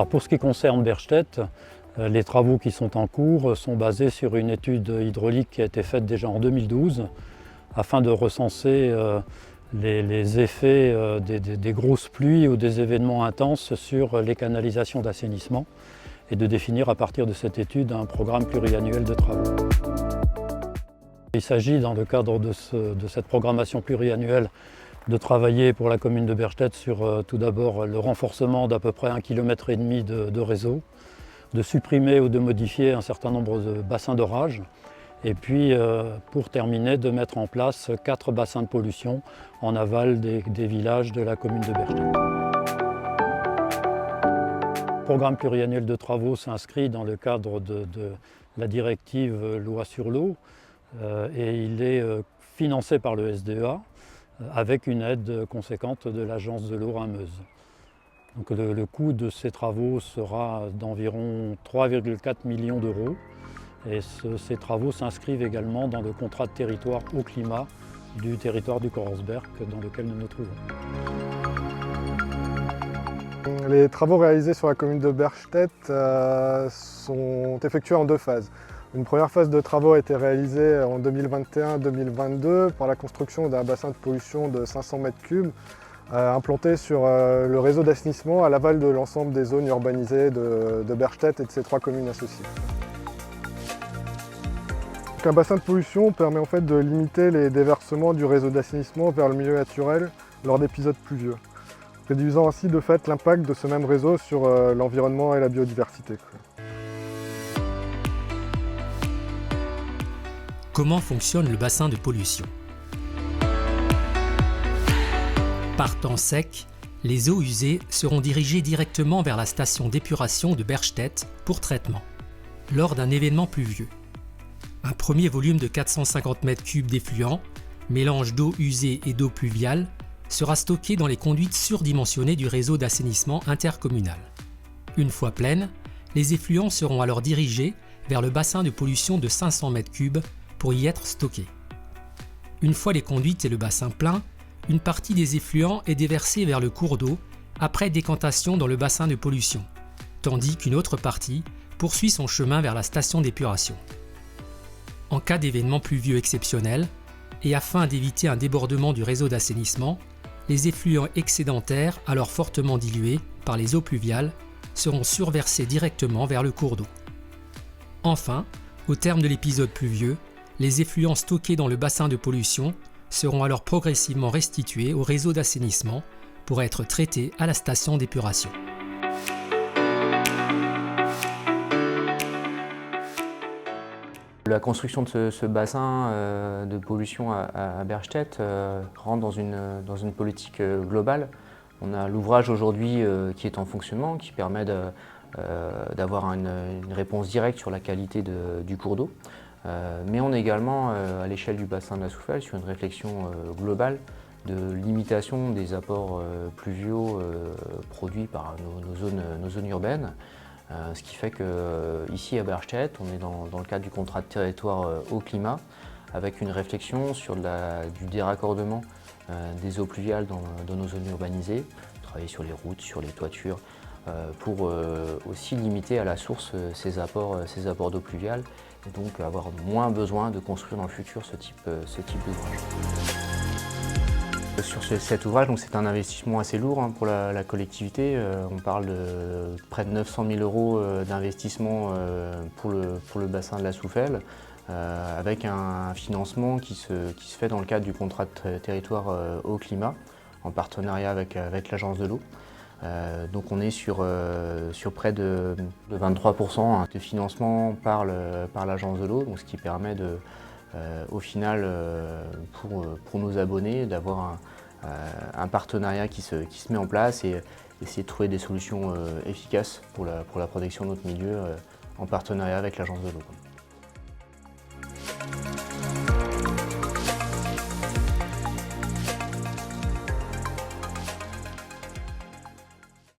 Alors pour ce qui concerne Bergstedt, les travaux qui sont en cours sont basés sur une étude hydraulique qui a été faite déjà en 2012 afin de recenser les effets des grosses pluies ou des événements intenses sur les canalisations d'assainissement et de définir à partir de cette étude un programme pluriannuel de travaux. Il s'agit dans le cadre de cette programmation pluriannuelle de travailler pour la commune de Bergstedt sur tout d'abord le renforcement d'à peu près 1,5 km de réseau, de supprimer ou de modifier un certain nombre de bassins d'orage et puis pour terminer de mettre en place 4 bassins de pollution en aval des villages de la commune de Bergstedt. Le programme pluriannuel de travaux s'inscrit dans le cadre de la directive Loi sur l'eau et il est financé par le SDEA avec une aide conséquente de l'agence de l'eau Rhin-Meuse. Donc le coût de ces travaux sera d'environ 3,4 millions d'euros et ces travaux s'inscrivent également dans le contrat de territoire au climat du territoire du Korsberg dans lequel nous nous trouvons. Les travaux réalisés sur la commune de Bergstedt sont effectués en 2 phases. Une première phase de travaux a été réalisée en 2021-2022 par la construction d'un bassin de pollution de 500 m3 implanté sur le réseau d'assainissement à l'aval de l'ensemble des zones urbanisées de Bergstedt et de ses 3 communes associées. Donc, un bassin de pollution permet en fait de limiter les déversements du réseau d'assainissement vers le milieu naturel lors d'épisodes pluvieux, réduisant ainsi de fait l'impact de ce même réseau sur l'environnement et la biodiversité. Comment fonctionne le bassin de pollution? Par temps sec, les eaux usées seront dirigées directement vers la station d'épuration de Bergstedt pour traitement, lors d'un événement pluvieux. Un premier volume de 450 m3 d'effluent, mélange d'eau usée et d'eau pluviale, sera stocké dans les conduites surdimensionnées du réseau d'assainissement intercommunal. Une fois pleines, les effluents seront alors dirigés vers le bassin de pollution de 500 m3 pour y être stockés. Une fois les conduites et le bassin pleins, une partie des effluents est déversée vers le cours d'eau après décantation dans le bassin de pollution, tandis qu'une autre partie poursuit son chemin vers la station d'épuration. En cas d'événement pluvieux exceptionnel, et afin d'éviter un débordement du réseau d'assainissement, les effluents excédentaires, alors fortement dilués par les eaux pluviales, seront surversés directement vers le cours d'eau. Enfin, au terme de l'épisode pluvieux, les effluents stockés dans le bassin de pollution seront alors progressivement restitués au réseau d'assainissement pour être traités à la station d'épuration. La construction de ce bassin de pollution à Bergstedt rentre dans une politique globale. On a l'ouvrage aujourd'hui qui est en fonctionnement, qui permet d'avoir une réponse directe sur la qualité du cours d'eau. Mais on est également à l'échelle du bassin de la Soufel sur une réflexion globale de limitation des apports pluviaux produits par nos zones urbaines. Ce qui fait qu'ici à Bergstedt, on est dans le cadre du contrat de territoire au climat, avec une réflexion sur du déraccordement des eaux pluviales dans nos zones urbanisées, travailler sur les routes, sur les toitures, pour aussi limiter à la source ces apports d'eau pluviale, et donc avoir moins besoin de construire dans le futur ce type d'ouvrage. Sur cet ouvrage, c'est un investissement assez lourd pour la collectivité. On parle de près de 900 000 € d'investissement pour le bassin de la Soufel, avec un financement qui se fait dans le cadre du contrat de territoire au climat, en partenariat avec l'agence de l'eau. Donc on est sur près de 23% de financement par l'agence de l'eau, ce qui permet au final pour nos abonnés d'avoir un partenariat qui se met en place et essayer de trouver des solutions efficaces pour la protection de notre milieu en partenariat avec l'agence de l'eau.